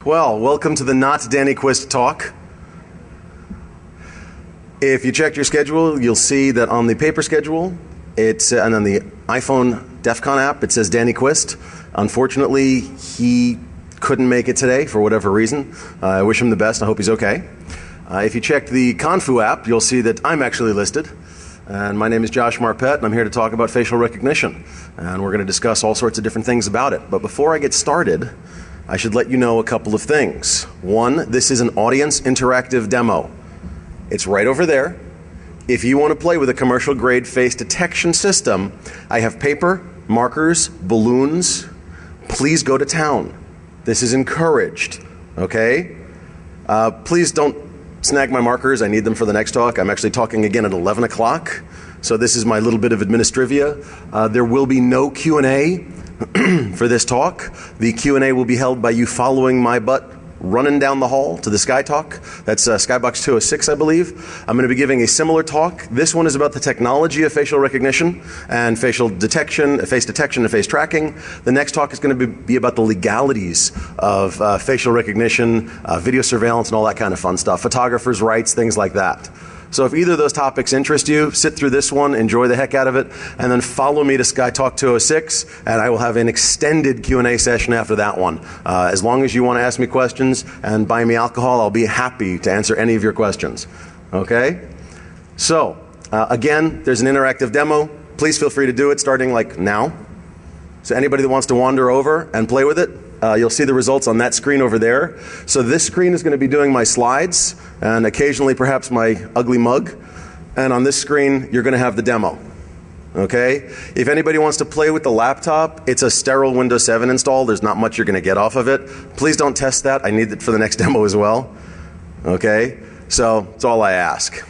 Well, welcome to the Not Danny Quist talk. If you checked your schedule, you'll see that on the paper schedule, and on the iPhone DEFCON app, it says Danny Quist. Unfortunately, he couldn't make it today for whatever reason. I wish him the best. I hope he's okay. If you check the Confu app, you'll see that I'm actually listed. And my name is Josh Marpet, and I'm here to talk about facial recognition. And we're going to discuss all sorts of different things about it. But before I get started, I should let you know a couple of things. One, this is an audience interactive demo. It's right over there. If you want to play with a commercial grade face detection system, I have paper, markers, balloons. Please go to town. This is encouraged, okay? Please don't snag my markers. I need them for the next talk. I'm actually talking again at 11 o'clock. So this is my little bit of administrivia. There will be no Q&A for this talk. The Q&A will be held by you following my butt running down the hall to the Sky Talk. That's Skybox 206, I believe. I'm going to be giving a similar talk. This one is about the technology of facial recognition and facial detection, face detection and face tracking. The next talk is going to be about the legalities of facial recognition, video surveillance, and all that kind of fun stuff. Photographers' rights, things like that. So if either of those topics interest you, sit through this one, enjoy the heck out of it, and then follow me to Sky Talk 206, and I will have an extended Q&A session after that one. As long as you want to ask me questions and buy me alcohol, I'll be happy to answer any of your questions. Okay? So, again, there's an interactive demo. Please feel free to do it starting like now. So anybody that wants to wander over and play with it, you'll see the results on that screen over there. So this screen is going to be doing my slides and occasionally perhaps my ugly mug. And on this screen, you're going to have the demo. Okay? If anybody wants to play with the laptop, it's a sterile Windows 7 install. There's not much you're going to get off of it. Please don't test that. I need it for the next demo as well. Okay? So that's all I ask.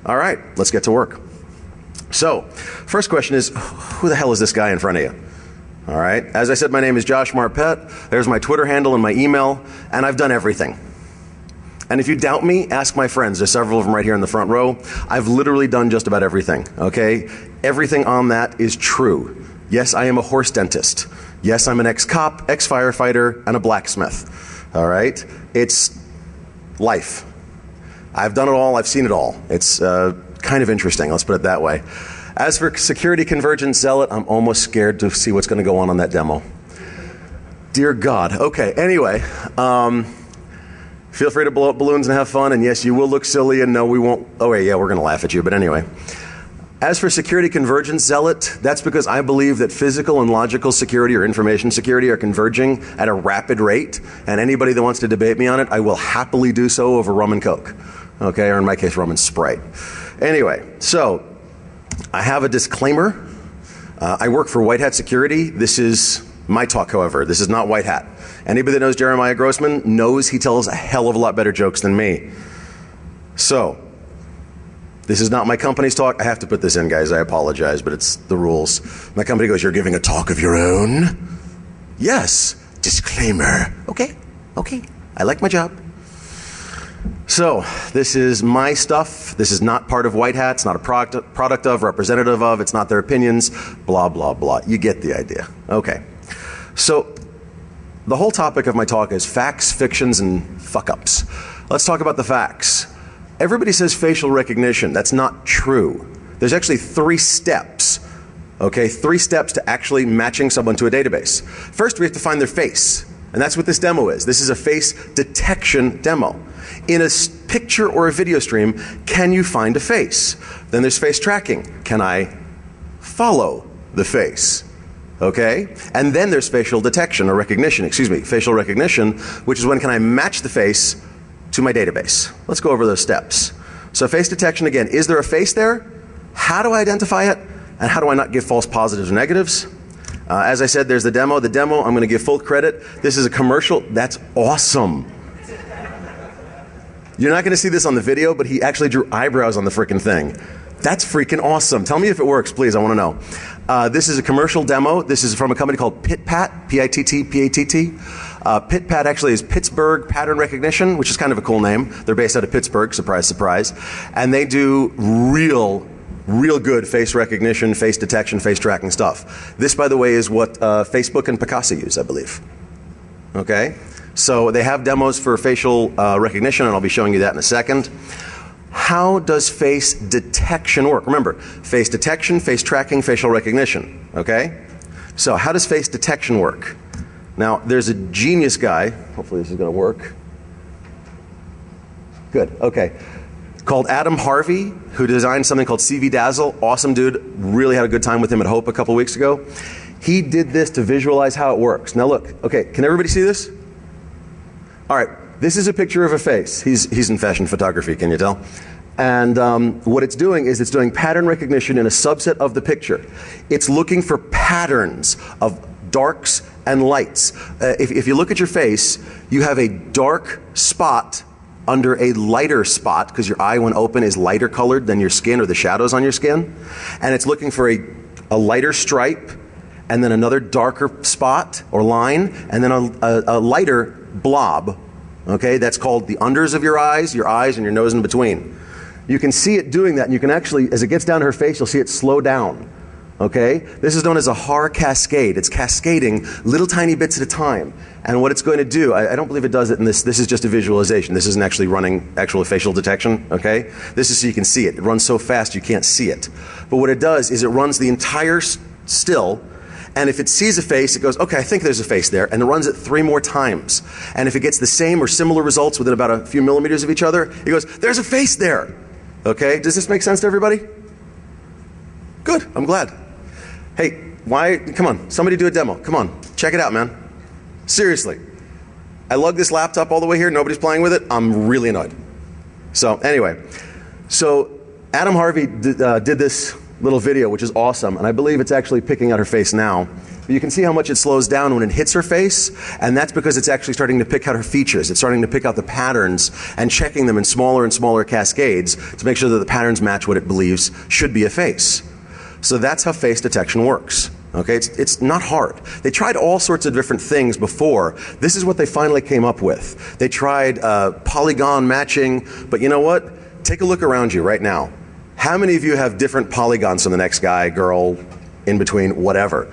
All right, let's get to work. So, first question is, who the hell is this guy in front of you? All right. As I said, my name is Josh Marpet. There's my Twitter handle and my email, and I've done everything. And if you doubt me, ask my friends. There's several of them right here in the front row. I've literally done just about everything, okay? Everything on that is true. Yes, I am a horse dentist. Yes, I'm an ex-cop, ex-firefighter, and a blacksmith. All right? It's life. I've done it all. I've seen it all. It's kind of interesting. Let's put it that way. As for security convergence zealot, I'm almost scared to see what's going to go on that demo. Dear God. Okay, anyway, feel free to blow up balloons and have fun, and yes, you will look silly, and no, we won't. Oh, wait, yeah, we're going to laugh at you, but anyway. As for security convergence zealot, that's because I believe that physical and logical security or information security are converging at a rapid rate, and anybody that wants to debate me on it, I will happily do so over rum and Coke. Okay, or in my case, rum and Sprite. Anyway, so I have a disclaimer. I work for White Hat Security. This is my talk, however. This is not White Hat. Anybody that knows Jeremiah Grossman knows he tells a hell of a lot better jokes than me. So, this is not my company's talk. I have to put this in, guys. I apologize, but it's the rules. My company goes, "You're giving a talk of your own?" Yes. Disclaimer. Okay. Okay. I like my job. So, this is my stuff. This is not part of White Hat. It's not a product of, representative of. It's not their opinions. Blah, blah, blah. You get the idea. Okay. So, the whole topic of my talk is facts, fictions, and fuck-ups. Let's talk about the facts. Everybody says facial recognition. That's not true. There's actually 3 steps. Okay? 3 steps to actually matching someone to a database. First, we have to find their face. And that's what this demo is. This is a face detection demo. In a picture or a video stream, can you find a face? Then there's face tracking. Can I follow the face? Okay? And then there's facial detection or recognition, facial recognition, which is when can I match the face to my database. Let's go over those steps. So face detection again, is there a face there? How do I identify it? And how do I not give false positives or negatives? As I said, there's the demo. The demo, I'm going to give full credit. This is a commercial. That's awesome. You're not going to see this on the video, but he actually drew eyebrows on the freaking thing. That's freaking awesome. Tell me if it works, please. I want to know. This is a commercial demo. This is from a company called PitPat, P-I-T-T-P-A-T-T. PitPat actually is Pittsburgh Pattern Recognition, which is kind of a cool name. They're based out of Pittsburgh, surprise, surprise. And they do real good face recognition, face detection, face tracking stuff. This, by the way, is what Facebook and Picasa use, I believe. Okay? So they have demos for facial recognition, and I'll be showing you that in a second. How does face detection work? Remember, face detection, face tracking, facial recognition, okay? So how does face detection work? Now, there's a genius guy, hopefully this is gonna work. Good, okay. Called Adam Harvey, who designed something called CV Dazzle. Awesome dude, really had a good time with him at Hope a couple weeks ago. He did this to visualize how it works. Now look, okay, can everybody see this? All right, this is a picture of a face. He's in fashion photography, can you tell? And what it's doing is it's doing pattern recognition in a subset of the picture. It's looking for patterns of darks and lights. If you look at your face, you have a dark spot under a lighter spot, because your eye when open is lighter colored than your skin or the shadows on your skin. And it's looking for a lighter stripe, and then another darker spot or line, and then a lighter blob. Okay, that's called the unders of your eyes, and your nose in between. You can see it doing that, and you can actually, as it gets down to her face, you'll see it slow down. Okay? This is known as a Haar cascade. It's cascading little tiny bits at a time. And what it's going to do, I don't believe it does it in this. This is just a visualization. This isn't actually running actual facial detection. Okay? This is so you can see it. It runs so fast you can't see it. But what it does is it runs the entire still, and if it sees a face, it goes, okay, I think there's a face there, and it runs it 3 more times. And if it gets the same or similar results within about a few millimeters of each other, it goes, there's a face there. Okay? Does this make sense to everybody? Good. I'm glad. Hey, come on, somebody do a demo. Come on, check it out, man. Seriously. I lugged this laptop all the way here, nobody's playing with it. I'm really annoyed. So anyway, Adam Harvey did this little video, which is awesome, and I believe it's actually picking out her face now. But you can see how much it slows down when it hits her face, and that's because it's actually starting to pick out her features. It's starting to pick out the patterns and checking them in smaller and smaller cascades to make sure that the patterns match what it believes should be a face. So that's how face detection works. Okay, it's not hard. They tried all sorts of different things before. This is what they finally came up with. They tried polygon matching, but you know what? Take a look around you right now. How many of you have different polygons from the next guy, girl, in between, whatever?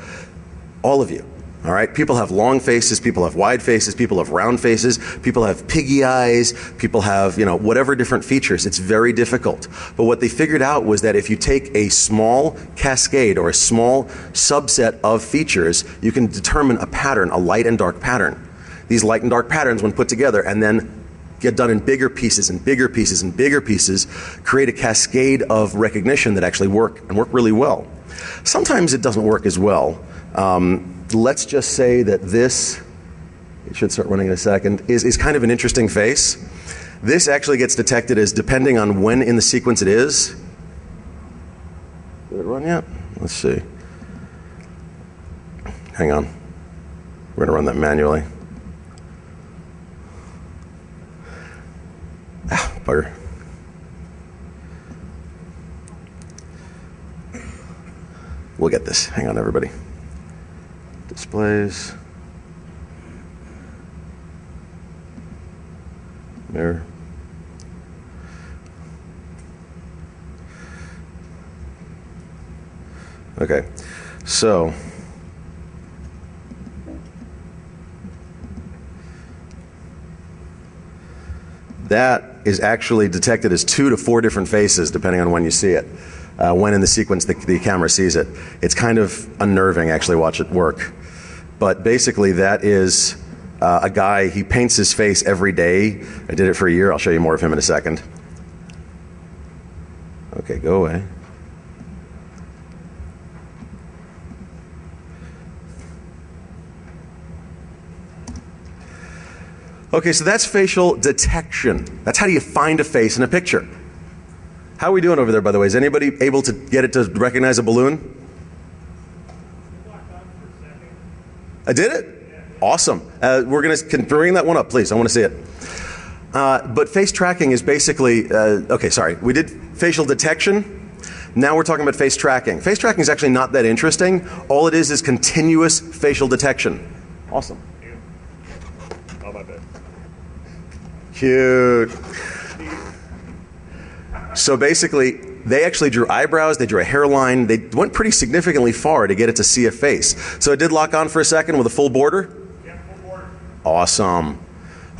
All of you. All right? People have long faces, people have wide faces, people have round faces, people have piggy eyes, people have, whatever different features. It's very difficult. But what they figured out was that if you take a small cascade or a small subset of features, you can determine a pattern, a light and dark pattern. These light and dark patterns, when put together and then get done in bigger pieces and bigger pieces and bigger pieces, create a cascade of recognition that actually work really well. Sometimes it doesn't work as well. Let's just say that this, it should start running in a second, is kind of an interesting face. This actually gets detected as depending on when in the sequence it is. Did it run yet? Let's see. Hang on. We're going to run that manually. Ah, bugger. We'll get this. Hang on, everybody. Displays. Mirror. Okay, so that is actually detected as 2 to 4 different faces depending on when you see it. When in the sequence the camera sees it. It's kind of unnerving, actually, watch it work. But basically that is a guy, he paints his face every day. I did it for a year. I'll show you more of him in a second. Okay, go away. Okay, so that's facial detection. That's how do you find a face in a picture. How are we doing over there, by the way? Is anybody able to get it to recognize a balloon? I did it? Awesome. Can bring that one up, please? I want to see it. But face tracking is basically, we did facial detection. Now we're talking about face tracking. Face tracking is actually not that interesting. All it is continuous facial detection. Awesome. Oh, my bad. Cute. So basically, they actually drew eyebrows, they drew a hairline, they went pretty significantly far to get it to see a face. So it did lock on for a second with a full border? Yeah, full border. Awesome.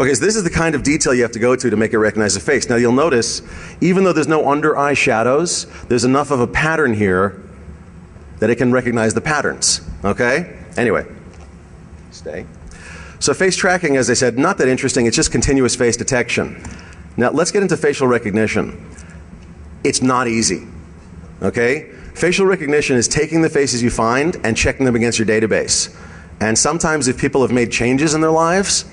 Okay, so this is the kind of detail you have to go to make it recognize the face. Now you'll notice, even though there's no under eye shadows, there's enough of a pattern here that it can recognize the patterns. Okay? Anyway, stay. So face tracking, as I said, not that interesting. It's just continuous face detection. Now let's get into facial recognition. It's not easy. Okay? Facial recognition is taking the faces you find and checking them against your database. And sometimes if people have made changes in their lives,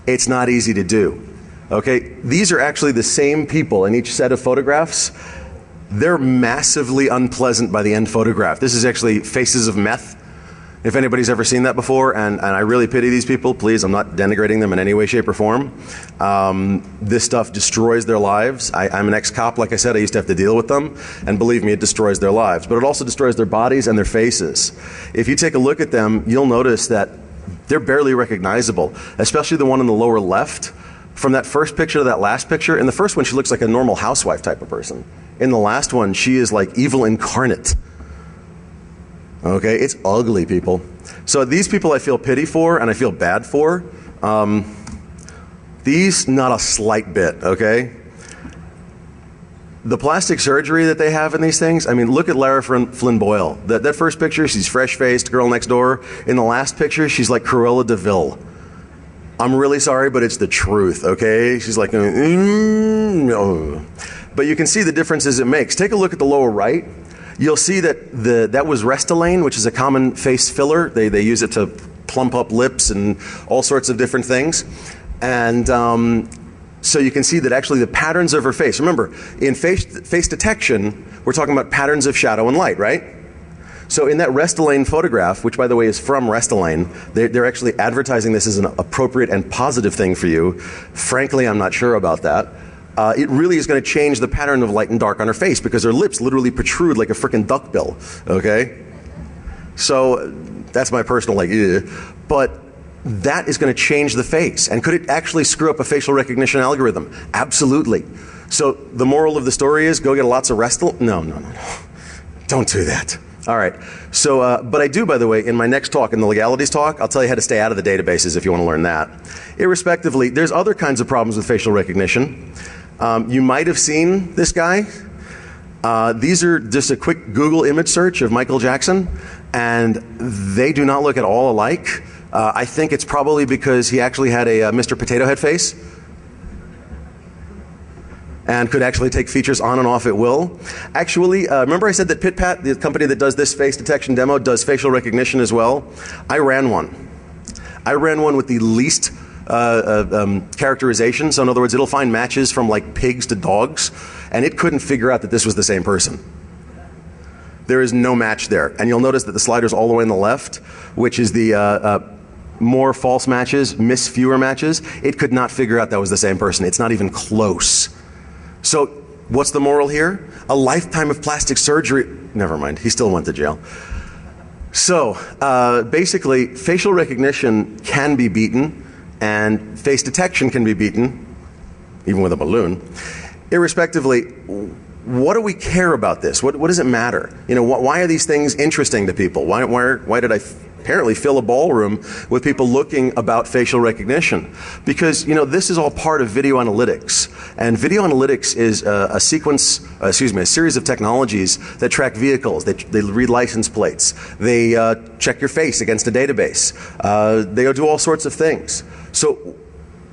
it's not easy to do. Okay? These are actually the same people in each set of photographs. They're massively unpleasant by the end photograph. This is actually faces of meth. If anybody's ever seen that before, and I really pity these people, please, I'm not denigrating them in any way, shape, or form. This stuff destroys their lives. I'm an ex-cop, like I said, I used to have to deal with them, and believe me, it destroys their lives. But it also destroys their bodies and their faces. If you take a look at them, you'll notice that they're barely recognizable, especially the one in the lower left. From that first picture to that last picture, in the first one she looks like a normal housewife type of person. In the last one, she is like evil incarnate. Okay, it's ugly, people. So these people I feel pity for and I feel bad for. These, not a slight bit, okay? The plastic surgery that they have in these things, I mean, look at Lara Flynn Boyle. That first picture, she's fresh-faced, girl next door. In the last picture, she's like Cruella de Vil. I'm really sorry, but it's the truth, okay? She's like, no. But you can see the differences it makes. Take a look at the lower right. You'll see that that was Restylane, which is a common face filler. They use it to plump up lips and all sorts of different things. And so you can see that actually the patterns of her face. Remember, in face detection, we're talking about patterns of shadow and light, right? So in that Restylane photograph, which by the way is from Restylane, they're actually advertising this as an appropriate and positive thing for you. Frankly, I'm not sure about that. It really is going to change the pattern of light and dark on her face because her lips literally protrude like a frickin' duckbill, okay? So that's my personal like, but that is going to change the face. And could it actually screw up a facial recognition algorithm? Absolutely. So the moral of the story is go get lots of Restylane. No. Don't do that. All right. So, but I do, by the way, in my next talk, in the legalities talk, I'll tell you how to stay out of the databases if you want to learn that. Irrespectively, there's other kinds of problems with facial recognition. You might have seen this guy. These are just a quick Google image search of Michael Jackson, and they do not look at all alike. I think it's probably because he actually had a Mr. Potato Head face and could actually take features on and off at will. Actually, remember I said that PitPat, the company that does this face detection demo, does facial recognition as well? I ran one. I ran one with the least characterization. So in other words, it'll find matches from like pigs to dogs, and it couldn't figure out that this was the same person. There is no match there. And you'll notice that the slider's all the way on the left, which is the more false matches, miss fewer matches. It could not figure out that was the same person. It's not even close. So what's the moral here? A lifetime of plastic surgery. Never mind, he still went to jail. So basically, facial recognition can be beaten, and face detection can be beaten, even with a balloon. Irrespectively, what do we care about this? What does it matter? You know, why are these things interesting to people? Why did I apparently fill a ballroom with people looking about facial recognition? Because, you know, this is all part of video analytics. And video analytics is a series of technologies that track vehicles. They read license plates. They check your face against a database. They do all sorts of things. So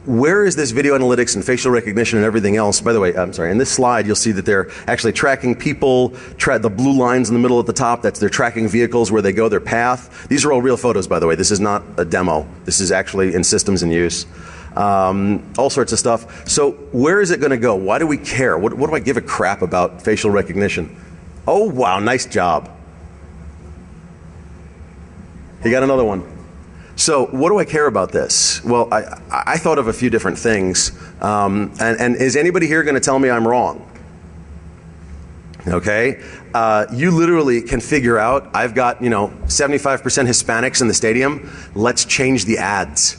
where is this video analytics and facial recognition and everything else? By the way, I'm sorry, in this slide you'll see that they're actually tracking people, the blue lines in the middle at the top, they're tracking vehicles where they go, their path. These are all real photos, by the way. This is not a demo. This is actually in systems in use. All sorts of stuff. So where is it going to go? Why do we care? What do I give a crap about facial recognition? Oh, wow, nice job. You got another one. So what do I care about this? Well, I thought of a few different things. And is anybody here going to tell me I'm wrong? Okay? You literally can figure out, I've got, 75% Hispanics in the stadium. Let's change the ads.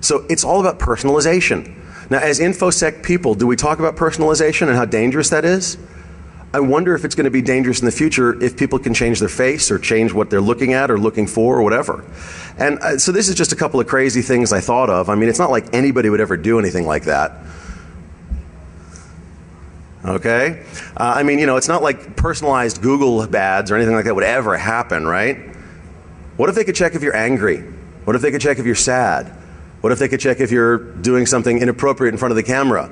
So it's all about personalization. Now, as InfoSec people, do we talk about personalization and how dangerous that is? I wonder if it's going to be dangerous in the future if people can change their face or change what they're looking at or looking for or whatever. And so this is just a couple of crazy things I thought of. I mean, it's not like anybody would ever do anything like that. Okay? I mean, you know, it's not like personalized Google ads or anything like that would ever happen, right? What if they could check if you're angry? What if they could check if you're sad? What if they could check if you're doing something inappropriate in front of the camera?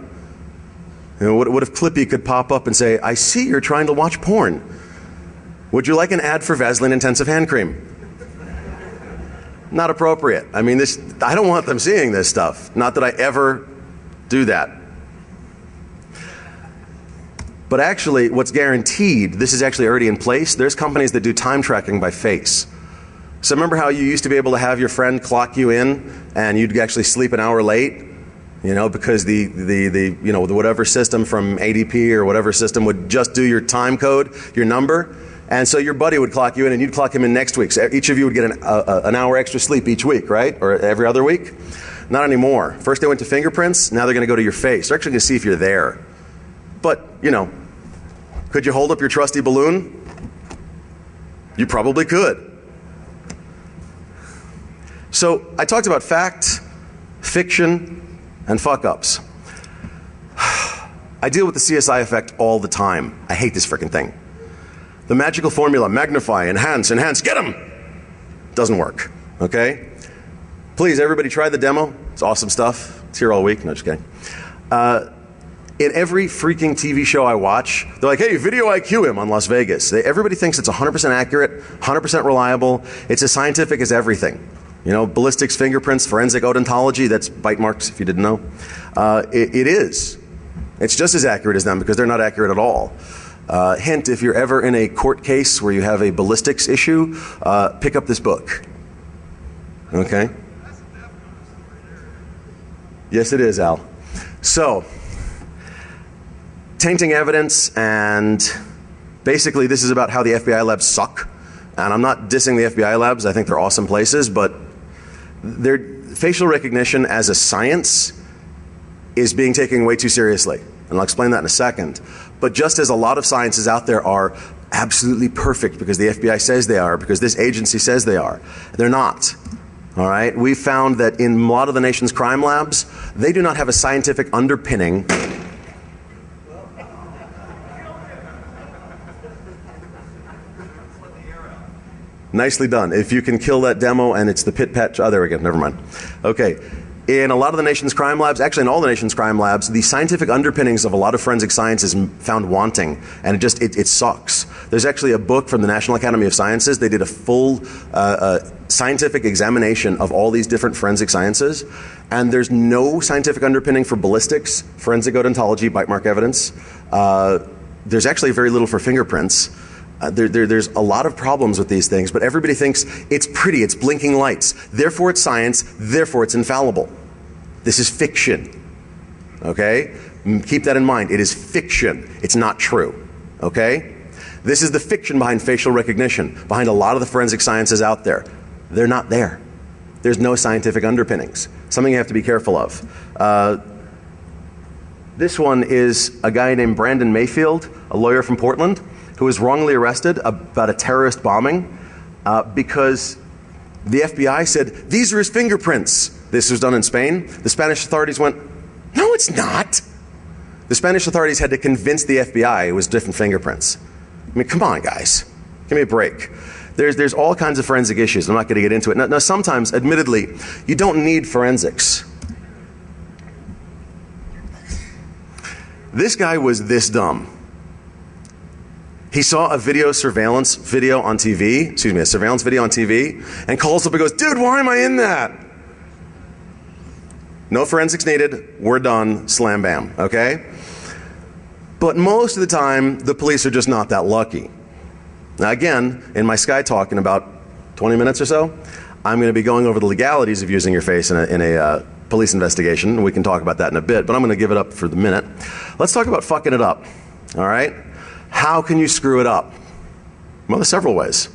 You know, what if Clippy could pop up and say, I see you're trying to watch porn. Would you like an ad for Vaseline Intensive Hand Cream? Not appropriate. I mean, I don't want them seeing this stuff. Not that I ever do that. But actually, what's guaranteed, this is actually already in place, there's companies that do time tracking by face. So remember how you used to be able to have your friend clock you in and you'd actually sleep an hour late? You know, because the whatever system from ADP or whatever system would just do your time code, your number, and so your buddy would clock you in and you'd clock him in next week. So each of you would get an hour extra sleep each week, right? Or every other week? Not anymore. First they went to fingerprints, now they're going to go to your face. They're actually going to see if you're there. But, you know, could you hold up your trusty balloon? You probably could. So I talked about fact, fiction, and fuck-ups. I deal with the CSI effect all the time. I hate this frickin' thing. The magical formula, magnify, enhance, get them! Doesn't work, okay? Please, everybody try the demo. It's awesome stuff. It's here all week. No, just kidding. In every freaking TV show I watch, they're like, hey, video IQ him on Las Vegas. Everybody thinks it's 100% accurate, 100% reliable. It's as scientific as everything. You know, ballistics, fingerprints, forensic odontology, that's bite marks if you didn't know. It is. It's just as accurate as them because they're not accurate at all. Hint, if you're ever in a court case where you have a ballistics issue, pick up this book. Okay? Yes, it is, Al. So, tainting evidence, and basically this is about how the FBI labs suck. And I'm not dissing the FBI labs, I think they're awesome places, but facial recognition as a science is being taken way too seriously. And I'll explain that in a second. But just as a lot of sciences out there are absolutely perfect because the FBI says they are, because this agency says they are, they're not. All right? We've found that in a lot of the nation's crime labs, they do not have a scientific underpinning. Nicely done. If you can kill that demo and it's the pit pat. Oh, there we go. Never mind. Okay. In a lot of the nation's crime labs, actually in all the nation's crime labs, the scientific underpinnings of a lot of forensic science is found wanting, and it sucks. There's actually a book from the National Academy of Sciences. They did a full scientific examination of all these different forensic sciences, and there's no scientific underpinning for ballistics, forensic odontology, bite mark evidence. There's actually very little for fingerprints. There's a lot of problems with these things, but everybody thinks it's pretty, it's blinking lights. Therefore it's science, therefore it's infallible. This is fiction, okay? Keep that in mind. It is fiction. It's not true, okay? This is the fiction behind facial recognition, behind a lot of the forensic sciences out there. They're not there. There's no scientific underpinnings. Something you have to be careful of. This one is a guy named Brandon Mayfield, a lawyer from Portland, who was wrongly arrested about a terrorist bombing because the FBI said, these are his fingerprints. This was done in Spain. The Spanish authorities went, no, it's not. The Spanish authorities had to convince the FBI it was different fingerprints. I mean, come on, guys. Give me a break. There's all kinds of forensic issues. I'm not going to get into it. Now, sometimes, admittedly, you don't need forensics. This guy was this dumb. He saw a surveillance video on TV, and calls up and goes, dude, why am I in that? No forensics needed, we're done, slam bam, okay? But most of the time, the police are just not that lucky. Now again, in my Sky Talk in about 20 minutes or so, I'm going to be going over the legalities of using your face in a police investigation, and we can talk about that in a bit, but I'm going to give it up for the minute. Let's talk about fucking it up, all right? How can you screw it up? Well, there's several ways.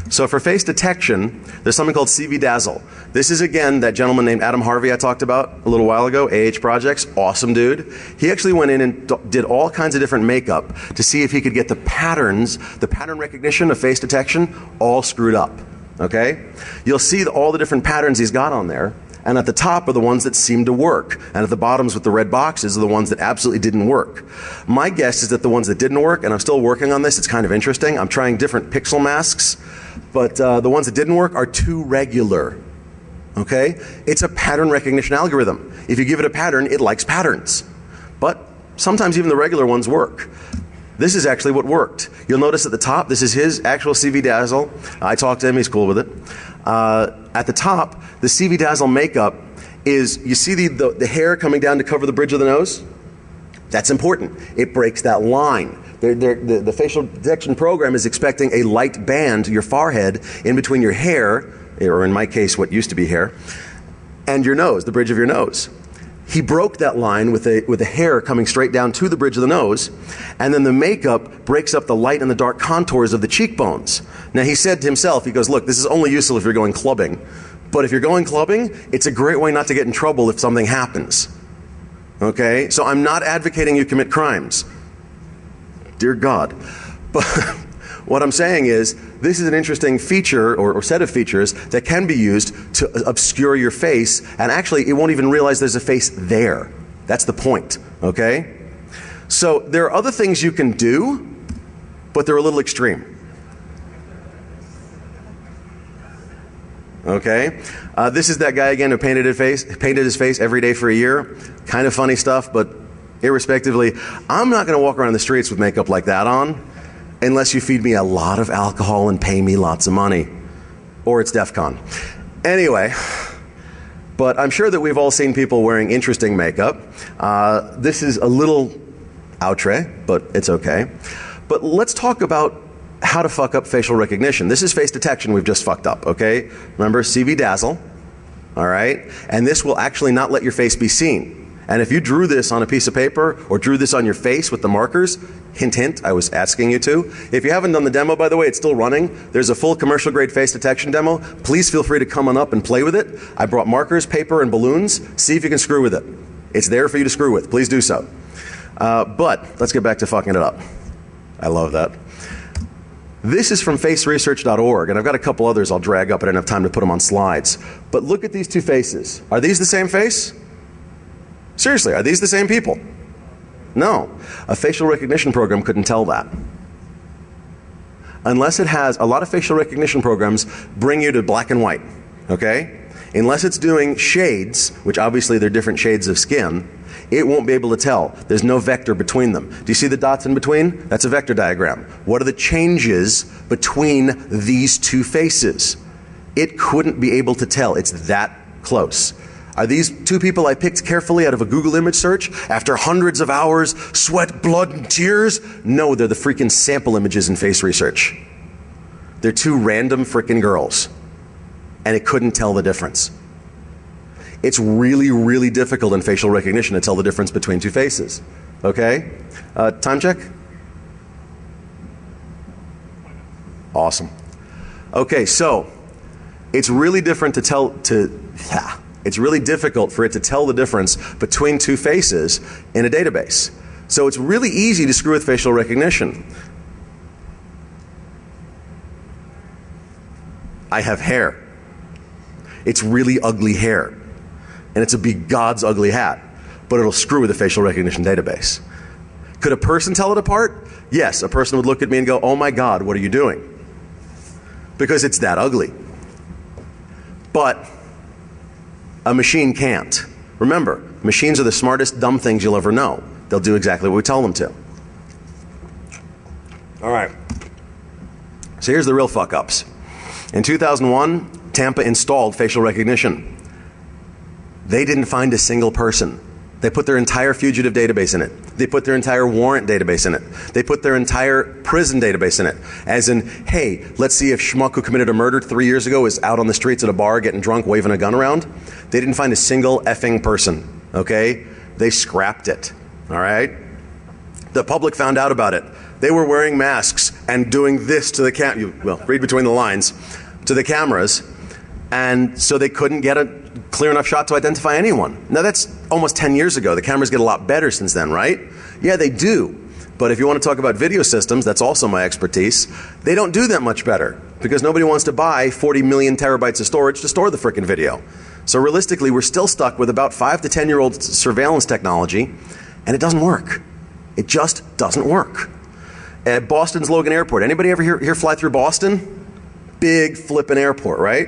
So for face detection, there's something called CV Dazzle. This is, again, that gentleman named Adam Harvey I talked about a little while ago, AH Projects, awesome dude. He actually went in and did all kinds of different makeup to see if he could get the patterns, the pattern recognition of face detection, all screwed up, okay? You'll see all the different patterns he's got on there, and at the top are the ones that seem to work, and at the bottoms with the red boxes are the ones that absolutely didn't work. My guess is that the ones that didn't work, and I'm still working on this, it's kind of interesting, I'm trying different pixel masks, but the ones that didn't work are too regular, okay? It's a pattern recognition algorithm. If you give it a pattern, it likes patterns. But sometimes even the regular ones work. This is actually what worked. You'll notice at the top, this is his actual CV Dazzle. I talked to him, he's cool with it. At the top, the CV Dazzle makeup is, you see the hair coming down to cover the bridge of the nose? That's important. It breaks that line. The facial detection program is expecting a light band, your forehead, in between your hair, or in my case, what used to be hair, and your nose, the bridge of your nose. He broke that line with the hair coming straight down to the bridge of the nose, and then the makeup breaks up the light and the dark contours of the cheekbones. Now he said to himself, he goes, look, this is only useful if you're going clubbing, but if you're going clubbing, it's a great way not to get in trouble if something happens. Okay? So I'm not advocating you commit crimes. Dear God. But what I'm saying is, this is an interesting feature or set of features that can be used to obscure your face, and actually it won't even realize there's a face there. That's the point, okay? So there are other things you can do, but they're a little extreme. Okay? This is that guy again who painted his face every day for a year. Kind of funny stuff, but irrespectively, I'm not going to walk around the streets with makeup like that on unless you feed me a lot of alcohol and pay me lots of money. Or it's DEFCON. Anyway, but I'm sure that we've all seen people wearing interesting makeup. This is a little outre, but it's okay. But let's talk about how to fuck up facial recognition. This is face detection we've just fucked up, okay? Remember, CV Dazzle, all right? And this will actually not let your face be seen. And if you drew this on a piece of paper or drew this on your face with the markers, hint, hint, I was asking you to. If you haven't done the demo, by the way, it's still running. There's a full commercial grade face detection demo. Please feel free to come on up and play with it. I brought markers, paper, and balloons. See if you can screw with it. It's there for you to screw with. Please do so. But let's get back to fucking it up. I love that. This is from faceresearch.org, and I've got a couple others I'll drag up. I don't have time to put them on slides. But look at these two faces. Are these the same face? Seriously, are these the same people? No. A facial recognition program couldn't tell that. Unless it has, a lot of facial recognition programs bring you to black and white, okay? Unless it's doing shades, which obviously they're different shades of skin, it won't be able to tell. There's no vector between them. Do you see the dots in between? That's a vector diagram. What are the changes between these two faces? It couldn't be able to tell. It's that close. Are these two people I picked carefully out of a Google image search after hundreds of hours, sweat, blood, and tears? No, they're the freaking sample images in face research. They're two random freaking girls. And it couldn't tell the difference. It's really, really difficult in facial recognition to tell the difference between two faces. Okay? Time check? Awesome. Okay, so it's really different it's really difficult for it to tell the difference between two faces in a database. So it's really easy to screw with facial recognition. I have hair. It's really ugly hair. And it's a big God's ugly hat. But it'll screw with the facial recognition database. Could a person tell it apart? Yes, a person would look at me and go, oh my God, what are you doing? Because it's that ugly. But a machine can't. Remember, machines are the smartest dumb things you'll ever know. They'll do exactly what we tell them to. All right. So here's the real fuck-ups. In 2001, Tampa installed facial recognition. They didn't find a single person. They put their entire fugitive database in it. They put their entire warrant database in it. They put their entire prison database in it. As in, hey, let's see if schmuck who committed a murder 3 years ago is out on the streets at a bar getting drunk, waving a gun around. They didn't find a single effing person, okay? They scrapped it, all right? The public found out about it. They were wearing masks and doing this to the well, read between the lines, to the cameras, and so they couldn't get a clear enough shot to identify anyone. Now that's almost 10 years ago. The cameras get a lot better since then, right? Yeah, they do. But if you want to talk about video systems, that's also my expertise, they don't do that much better because nobody wants to buy 40 million terabytes of storage to store the frickin' video. So realistically, we're still stuck with about 5 to 10-year-old surveillance technology, and it doesn't work. It just doesn't work. At Boston's Logan Airport, anybody ever here fly through Boston? Big flippin' airport, right?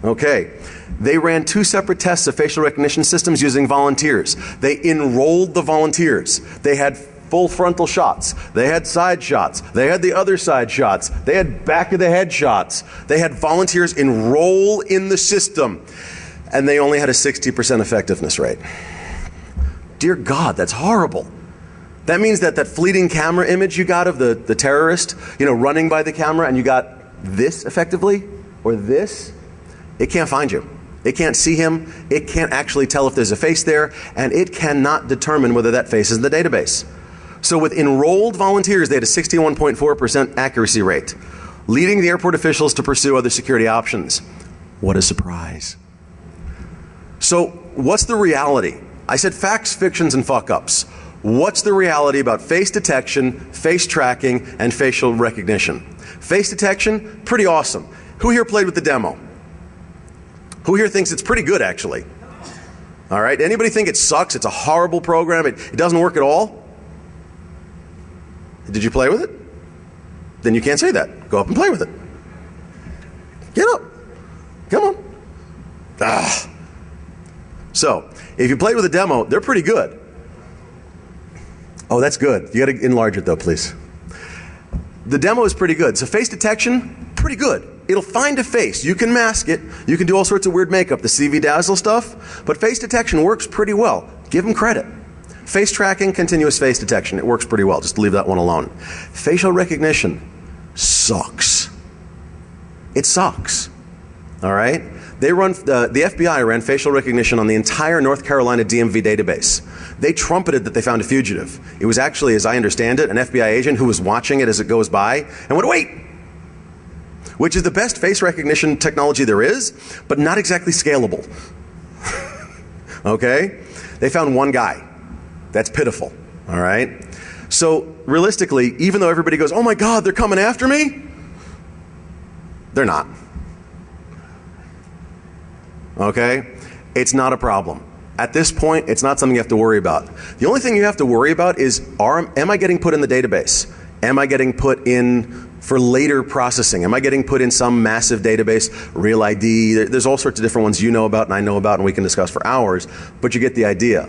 Okay. They ran 2 separate tests of facial recognition systems using volunteers. They enrolled the volunteers. They had full frontal shots. They had side shots. They had the other side shots. They had back of the head shots. They had volunteers enroll in the system. And they only had a 60% effectiveness rate. Dear God, that's horrible. That means that that fleeting camera image you got of the terrorist, running by the camera, and you got this effectively, or this, it can't find you. It can't see him. It can't actually tell if there's a face there, and it cannot determine whether that face is in the database. So with enrolled volunteers, they had a 61.4% accuracy rate, leading the airport officials to pursue other security options. What a surprise. So what's the reality? I said facts, fictions, and fuck-ups. What's the reality about face detection, face tracking, and facial recognition? Face detection, pretty awesome. Who here played with the demo? Who here thinks it's pretty good, actually? All right, anybody think it sucks? It's a horrible program, it doesn't work at all? Did you play with it? Then you can't say that. Go up and play with it. Get up. Come on. So, if you played with a demo, they're pretty good. Oh, that's good. You got to enlarge it though, please. The demo is pretty good. So face detection, pretty good. It'll find a face. You can mask it. You can do all sorts of weird makeup, the CV Dazzle stuff. But face detection works pretty well. Give them credit. Face tracking, continuous face detection. It works pretty well. Just leave that one alone. Facial recognition sucks. It sucks. All right? The FBI ran facial recognition on the entire North Carolina DMV database. They trumpeted that they found a fugitive. It was actually, as I understand it, an FBI agent who was watching it as it goes by and went, wait! Which is the best face recognition technology there is, but not exactly scalable. Okay? They found one guy. That's pitiful. All right? So realistically, even though everybody goes, oh my God, they're coming after me, they're not. Okay? It's not a problem. At this point, it's not something you have to worry about. The only thing you have to worry about is, am I getting put in the database? Am I getting put in for later processing? Am I getting put in some massive database, Real ID? There's all sorts of different ones you know about and I know about and we can discuss for hours, but you get the idea.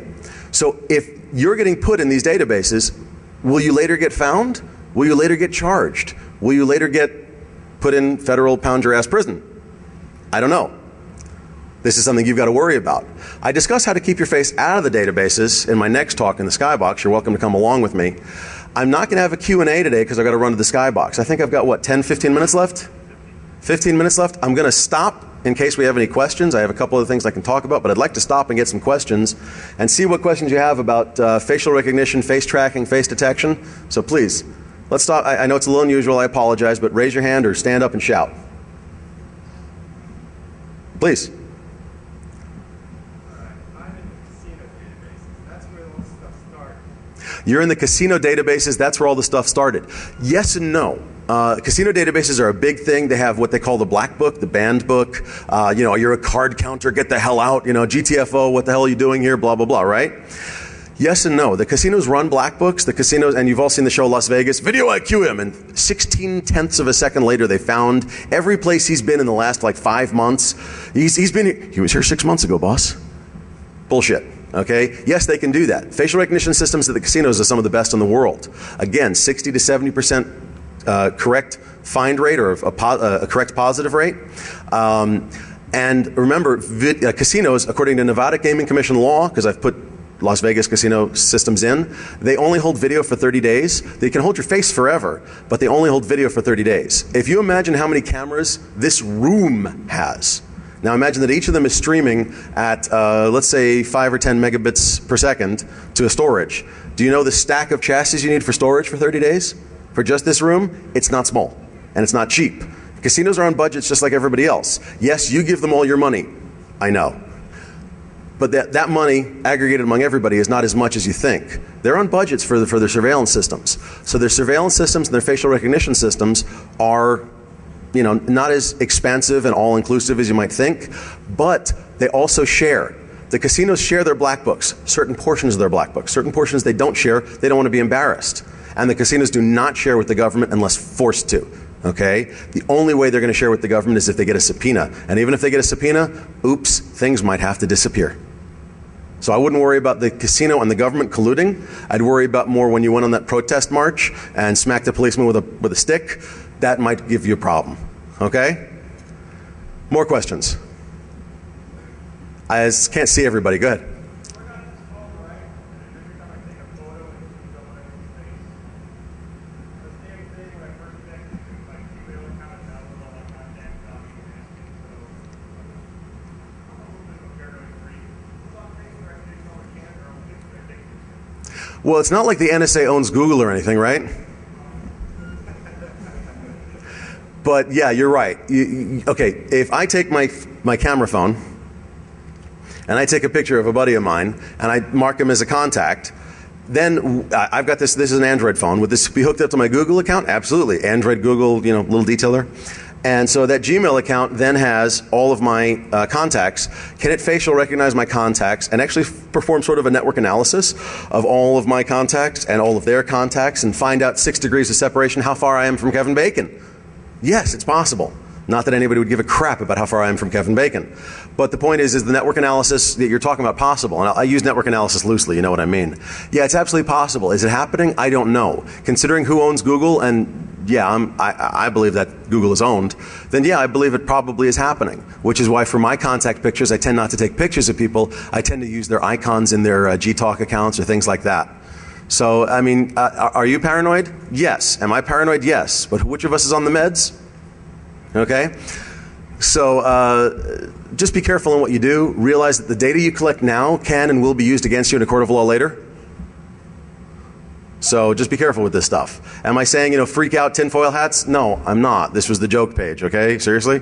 So if you're getting put in these databases, will you later get found? Will you later get charged? Will you later get put in federal pound-your-ass prison? I don't know. This is something you've got to worry about. I discuss how to keep your face out of the databases in my next talk in the Skybox. You're welcome to come along with me. I'm not going to have a Q&A today because I've got to run to the Skybox. I think I've got, 10, 15 minutes left? 15 minutes left. I'm going to stop in case we have any questions. I have a couple of things I can talk about, but I'd like to stop and get some questions and see what questions you have about facial recognition, face tracking, face detection. So please, let's stop. I know it's a little unusual. I apologize, but raise your hand or stand up and shout. Please. You're in the casino databases, that's where all the stuff started. Yes and no. Casino databases are a big thing. They have what they call the black book, the banned book. You're a card counter, get the hell out. GTFO, what the hell are you doing here, blah, blah, blah, right? Yes and no. The casinos run black books. The casinos, and you've all seen the show Las Vegas, video IQ him, and 16/10 of a second later they found every place he's been in the last 5 months. He was here 6 months ago, boss. Bullshit. Okay? Yes, they can do that. Facial recognition systems at the casinos are some of the best in the world. Again, 60 to 70% correct find rate or a correct positive rate. And remember, casinos, according to Nevada Gaming Commission law, because I've put Las Vegas casino systems in, they only hold video for 30 days. They can hold your face forever, but they only hold video for 30 days. If you imagine how many cameras this room has. Now imagine that each of them is streaming at, let's say, 5 or 10 megabits per second to a storage. Do you know the stack of chassis you need for storage for 30 days? For just this room, it's not small, and it's not cheap. Casinos are on budgets just like everybody else. Yes, you give them all your money. I know. But that money aggregated among everybody is not as much as you think. They're on budgets for their surveillance systems. So their surveillance systems and their facial recognition systems are, you know, not as expansive and all-inclusive as you might think, but they also share. The casinos share their black books, certain portions of their black books. Certain portions they don't share, they don't want to be embarrassed. And the casinos do not share with the government unless forced to. Okay? The only way they're going to share with the government is if they get a subpoena. And even if they get a subpoena, oops, things might have to disappear. So I wouldn't worry about the casino and the government colluding. I'd worry about more when you went on that protest march and smacked a policeman with a stick. That might give you a problem. Okay? More questions? I can't see everybody. Go ahead. Well, it's not like the NSA owns Google or anything, right? But yeah, you're right. Okay, if I take my camera phone and I take a picture of a buddy of mine and I mark him as a contact, then I've got this is an Android phone. Would this be hooked up to my Google account? Absolutely. Android, Google, you know, little detailer. And so that Gmail account then has all of my contacts. Can it facial recognize my contacts and actually perform sort of a network analysis of all of my contacts and all of their contacts and find out 6 degrees of separation how far I am from Kevin Bacon? Yes, it's possible. Not that anybody would give a crap about how far I am from Kevin Bacon. But the point is the network analysis that you're talking about possible? And I use network analysis loosely, you know what I mean. Yeah, it's absolutely possible. Is it happening? I don't know. Considering who owns Google, and yeah, I believe that Google is owned, then yeah, I believe it probably is happening. Which is why for my contact pictures, I tend not to take pictures of people. I tend to use their icons in their Gtalk accounts or things like that. So, I mean, are you paranoid? Yes. Am I paranoid? Yes. But which of us is on the meds? Okay? So just be careful in what you do. Realize that the data you collect now can and will be used against you in a court of law later. So just be careful with this stuff. Am I saying, you know, freak out tinfoil hats? No, I'm not. This was the joke page, okay? Seriously?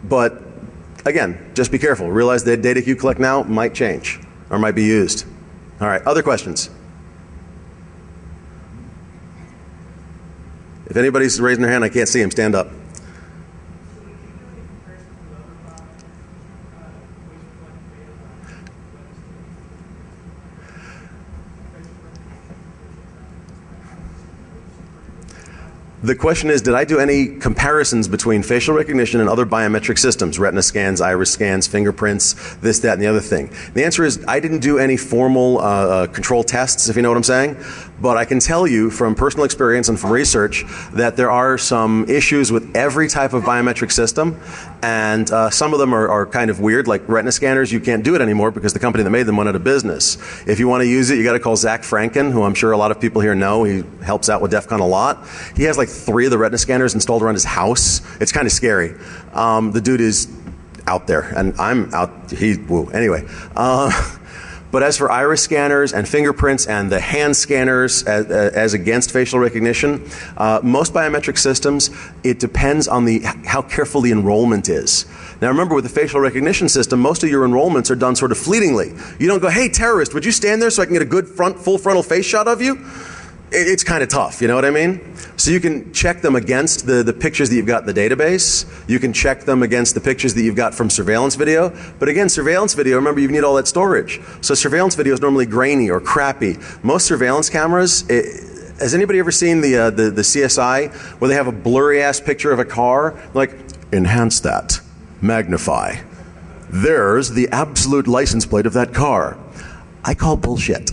But again, just be careful. Realize that data you collect now might change or might be used. All right, other questions? If anybody's raising their hand, I can't see them. Stand up. The question is, did I do any comparisons between facial recognition and other biometric systems, retina scans, iris scans, fingerprints, this, that, and the other thing? The answer is I didn't do any formal control tests, if you know what I'm saying. But I can tell you from personal experience and from research that there are some issues with every type of biometric system. And some of them are kind of weird, like retina scanners. You can't do it anymore because the company that made them went out of business. If you want to use it, you got to call Zach Franken, who I'm sure a lot of people here know. He helps out with DEFCON a lot. He has like 3 of the retina scanners installed around his house. It's kind of scary. The dude is out there, and I'm out. Anyway. But as for iris scanners and fingerprints and the hand scanners as against facial recognition, most biometric systems, it depends on how careful the enrollment is. Now remember, with the facial recognition system, most of your enrollments are done sort of fleetingly. You don't go, hey terrorist, would you stand there so I can get a good full frontal face shot of you? It's kind of tough, you know what I mean? So you can check them against the pictures that you've got in the database. You can check them against the pictures that you've got from surveillance video. But again, surveillance video, remember, you need all that storage. So surveillance video is normally grainy or crappy. Most surveillance cameras, has anybody ever seen the CSI where they have a blurry ass picture of a car? Like, enhance that, magnify. There's the absolute license plate of that car. I call bullshit.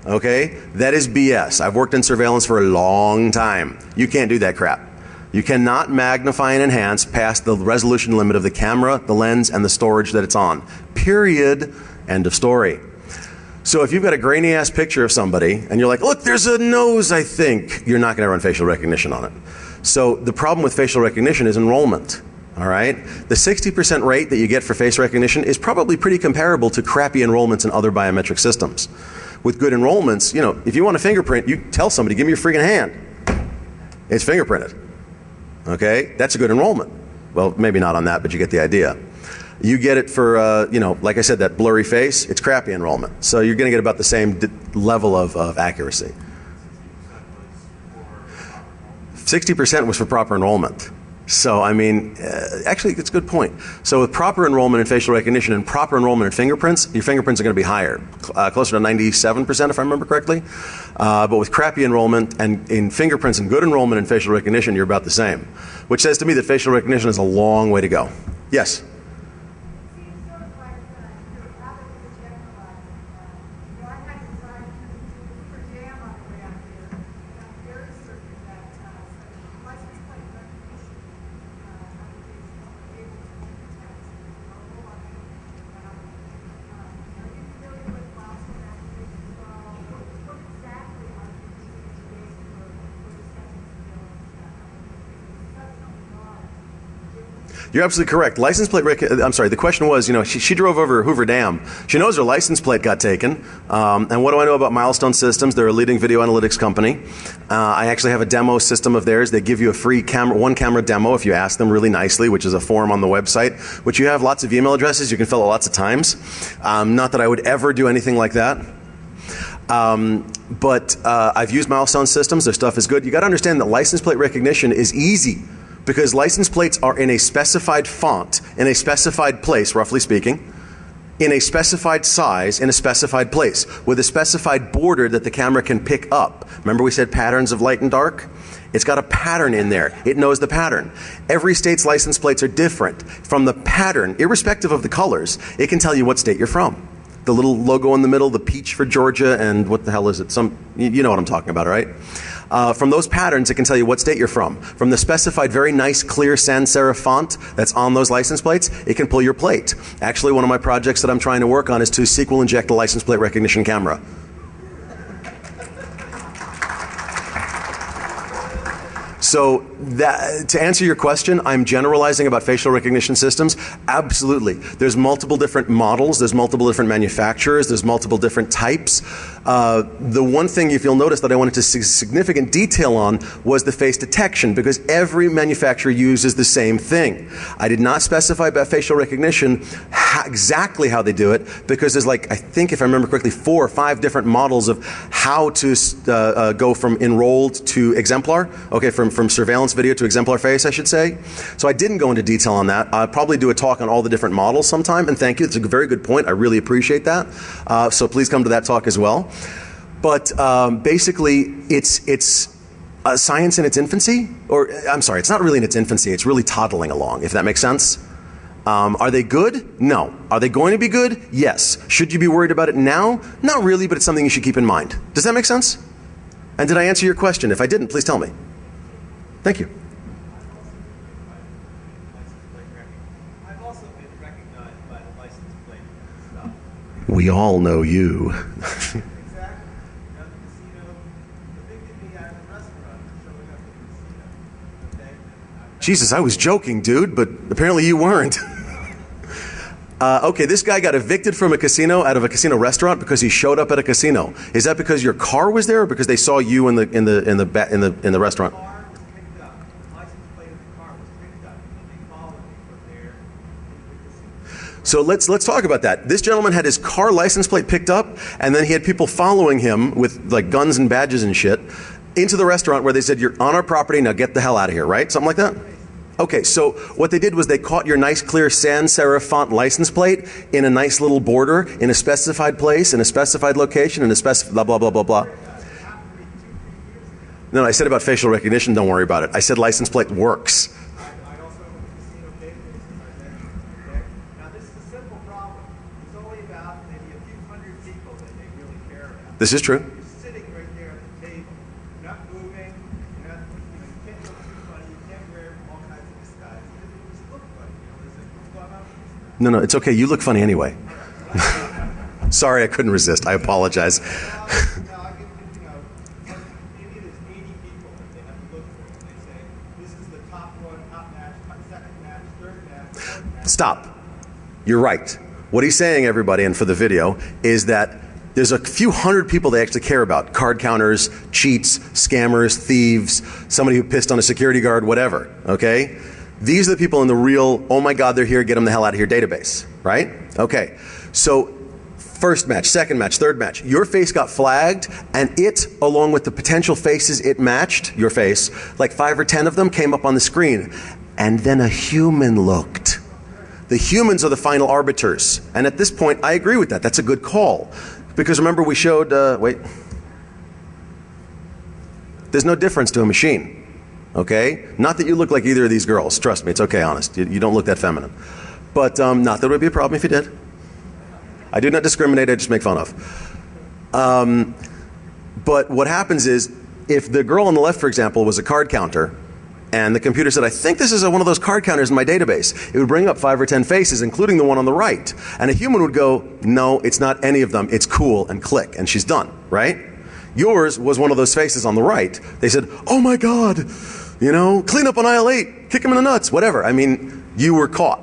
Okay? That is BS. I've worked in surveillance for a long time. You can't do that crap. You cannot magnify and enhance past the resolution limit of the camera, the lens, and the storage that it's on. Period. End of story. So if you've got a grainy ass picture of somebody and you're like, look, there's a nose, I think, you're not going to run facial recognition on it. So the problem with facial recognition is enrollment. All right? The 60% rate that you get for face recognition is probably pretty comparable to crappy enrollments in other biometric systems. With good enrollments, you know, if you want a fingerprint, you tell somebody, give me your freaking hand. It's fingerprinted. Okay? That's a good enrollment. Well, maybe not on that, but you get the idea. You get it for, you know, like I said, that blurry face, it's crappy enrollment. So you're going to get about the same level of accuracy. 60% was for proper enrollment. So, I mean, actually, it's a good point. So with proper enrollment in facial recognition and proper enrollment in fingerprints, your fingerprints are going to be higher, closer to 97% if I remember correctly. But with crappy enrollment and in fingerprints and good enrollment in facial recognition, you're about the same. Which says to me that facial recognition is a long way to go. Yes? You're absolutely correct. License plate I'm sorry, the question was, you know, she drove over Hoover Dam. She knows her license plate got taken. And what do I know about Milestone Systems? They're a leading video analytics company. I actually have a demo system of theirs. They give you a free one camera demo if you ask them really nicely, which is a form on the website, which you have lots of email addresses. You can fill it lots of times. Not that I would ever do anything like that. But I've used Milestone Systems. Their stuff is good. You got to understand that license plate recognition is easy, because license plates are in a specified font, in a specified place, roughly speaking, in a specified size, in a specified place, with a specified border that the camera can pick up. Remember we said patterns of light and dark? It's got a pattern in there. It knows the pattern. Every state's license plates are different. From the pattern, irrespective of the colors, it can tell you what state you're from. The little logo in the middle, the peach for Georgia, and what the hell is it? You know what I'm talking about, right? From those patterns, it can tell you what state you're from. From the specified very nice, clear sans serif font that's on those license plates, it can pull your plate. Actually, one of my projects that I'm trying to work on is to SQL inject a license plate recognition camera. So to answer your question, I'm generalizing about facial recognition systems. Absolutely. There's multiple different models. There's multiple different manufacturers. There's multiple different types. The one thing, if you'll notice, that I wanted to see significant detail on was the face detection, because every manufacturer uses the same thing. I did not specify about facial recognition exactly how they do it, because there's like, I think if I remember correctly, 4 or 5 different models of how to go from enrolled to exemplar. Okay, from surveillance video to exemplar face, I should say. So I didn't go into detail on that. I'll probably do a talk on all the different models sometime, and thank you. It's a very good point. I really appreciate that. So please come to that talk as well. But basically, it's science in its infancy, or I'm sorry, it's not really in its infancy. It's really toddling along, if that makes sense. Are they good? No. Are they going to be good? Yes. Should you be worried about it now? Not really, but it's something you should keep in mind. Does that make sense? And did I answer your question? If I didn't, please tell me. Thank you. I've also been recognized by the license plate stuff. We all know you. Exactly. At the casino, the big thing at the restaurant showing up at the casino. Okay? Jesus, I was joking, dude, but apparently you weren't. Okay, this guy got evicted from a casino, out of a casino restaurant, because he showed up at a casino. Is that because your car was there, or because they saw you in the restaurant? So let's talk about that. This gentleman had his car license plate picked up, and then he had people following him with like guns and badges and shit into the restaurant, where they said, "You're on our property, now get the hell out of here," right? Something like that? Okay, so what they did was they caught your nice clear sans serif font license plate in a nice little border, in a specified place, in a specified location, in a specified blah, blah, blah, blah, blah. No, I said about facial recognition, don't worry about it. I said license plate works. I also have a casino database in my bedroom. Okay? Now this is a simple problem. There's only about maybe a few hundred people that they really care about. This is true. You're sitting right there at the table. You're not moving. You're not, you can't look too funny. You can't wear all kinds of disguise. You just look funny. There's like, what's going on with this guy? No, it's okay. You look funny anyway. Sorry, I couldn't resist. I apologize. Now, I get, maybe there's 80 people that they have to look for. And they say, this is the top one, top match, second match, third Stop. You're right. What he's saying, everybody, and for the video, is that there's a few hundred people they actually care about. Card counters, cheats, scammers, thieves, somebody who pissed on a security guard, whatever, okay? These are the people in the real, oh my God, they're here, get them the hell out of here database, right? Okay, so first match, second match, third match, your face got flagged, and it, along with the potential faces it matched, your face, like 5 or 10 of them came up on the screen, and then a human looked. The humans are the final arbiters, and at this point, I agree with that. That's a good call. Because remember we showed, wait, there's no difference to a machine, okay? Not that you look like either of these girls. Trust me, it's okay, honest. You don't look that feminine. But not that it would be a problem if you did. I do not discriminate, I just make fun of. But what happens is, if the girl on the left, for example, was a card counter, and the computer said, I think this is one of those card counters in my database, it would bring up 5 or 10 faces, including the one on the right. And a human would go, no, it's not any of them, it's cool, and click, and she's done, right? Yours was one of those faces on the right. They said, oh my God, you know, clean up on aisle 8, kick him in the nuts, whatever. I mean, you were caught.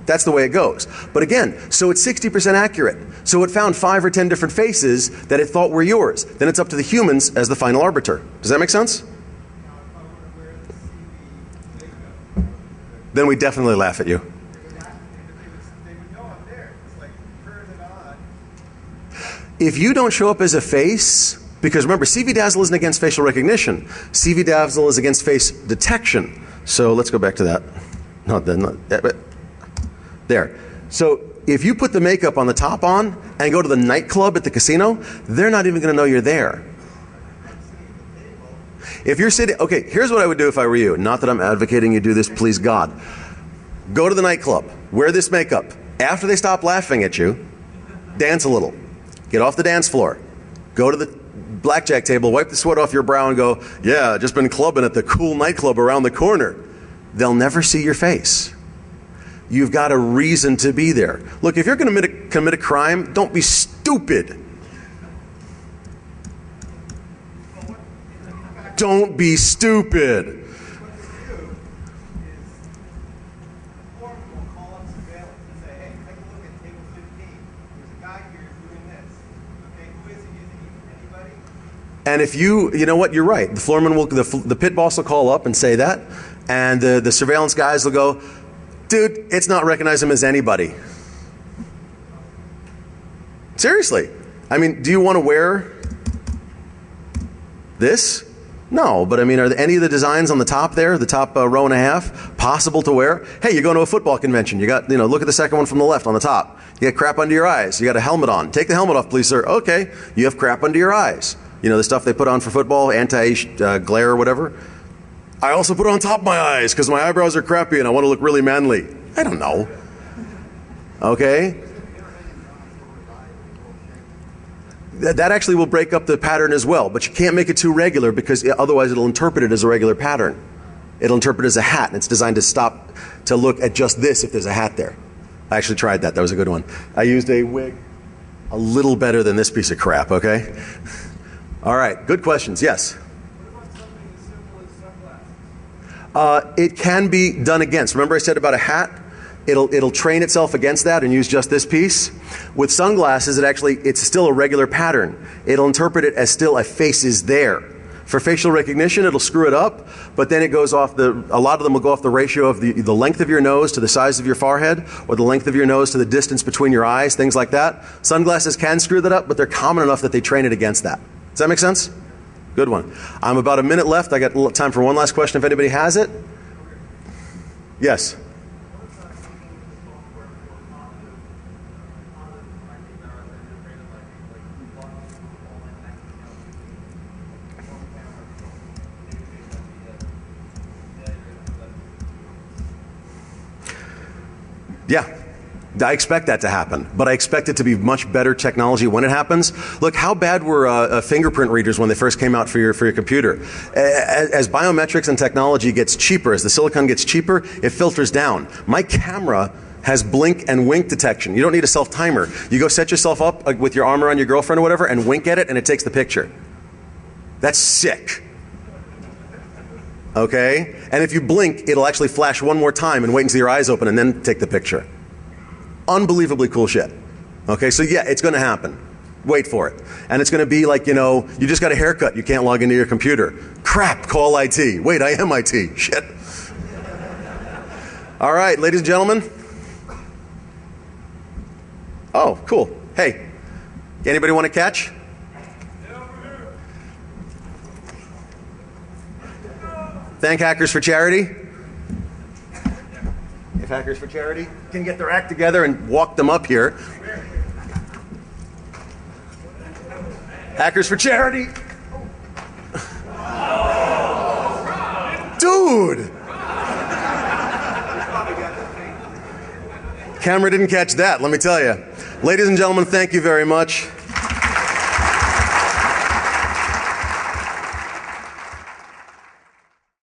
That's the way it goes. But again, so it's 60% accurate. So it found 5 or 10 different faces that it thought were yours. Then it's up to the humans as the final arbiter. Does that make sense? Then we definitely laugh at you. If you don't show up as a face, because remember, CV Dazzle isn't against facial recognition. CV Dazzle is against face detection. So let's go back to that. Not that, but there. So if you put the makeup on the top on and go to the nightclub at the casino, they're not even going to know you're there. If you're sitting, okay, here's what I would do if I were you. Not that I'm advocating you do this, please God. Go to the nightclub, wear this makeup. After they stop laughing at you, dance a little. Get off the dance floor. Go to the blackjack table, wipe the sweat off your brow and go, yeah, just been clubbing at the cool nightclub around the corner. They'll never see your face. You've got a reason to be there. Look, if you're going to commit a crime, don't be stupid. Don't be stupid. And if you know what, you're right. The floorman will, the pit boss will call up and say that, and the surveillance guys will go, dude, it's not recognizing him as anybody. Seriously. I mean, do you want to wear this? No, but I mean, are any of the designs on the top there, the top row and a half, possible to wear? Hey, you're going to a football convention. You got, look at the second one from the left on the top. You got crap under your eyes. You got a helmet on. Take the helmet off, please, sir. Okay, you have crap under your eyes. You know, the stuff they put on for football, anti-glare or whatever. I also put it on top of my eyes because my eyebrows are crappy and I want to look really manly. I don't know. Okay? That actually will break up the pattern as well, but you can't make it too regular because otherwise it'll interpret it as a regular pattern. It'll interpret it as a hat, and it's designed to stop to look at just this if there's a hat there. I actually tried that. That was a good one. I used a wig a little better than this piece of crap, okay? All right, good questions. Yes? What about something as simple as sunglasses? It can be done against. Remember I said about a hat? It'll train itself against that and use just this piece. With sunglasses, it's still a regular pattern. It'll interpret it as still a face is there. For facial recognition, it'll screw it up, but then it goes off a lot of them will go off the ratio of the length of your nose to the size of your forehead, or the length of your nose to the distance between your eyes, things like that. Sunglasses can screw that up, but they're common enough that they train it against that. Does that make sense? Good one. I'm about a minute left. I got time for one last question if anybody has it. Yes? Yeah, I expect that to happen, but I expect it to be much better technology when it happens. Look, how bad were fingerprint readers when they first came out for your computer? As biometrics and technology gets cheaper, as the silicon gets cheaper, it filters down. My camera has blink and wink detection. You don't need a self-timer. You go set yourself up with your arm around your girlfriend or whatever and wink at it and it takes the picture. That's sick. Okay? And if you blink, it'll actually flash one more time and wait until your eyes open and then take the picture. Unbelievably cool shit. Okay, so yeah, it's going to happen. Wait for it. And it's going to be like, you know, you just got a haircut, you can't log into your computer. Crap, call IT. Wait, I am IT. Shit. All right, ladies and gentlemen. Oh, cool. Hey, anybody want to catch? Thank Hackers for Charity. If Hackers for Charity can get their act together and walk them up here. Hackers for Charity. Dude! Camera didn't catch that, let me tell you. Ladies and gentlemen, thank you very much.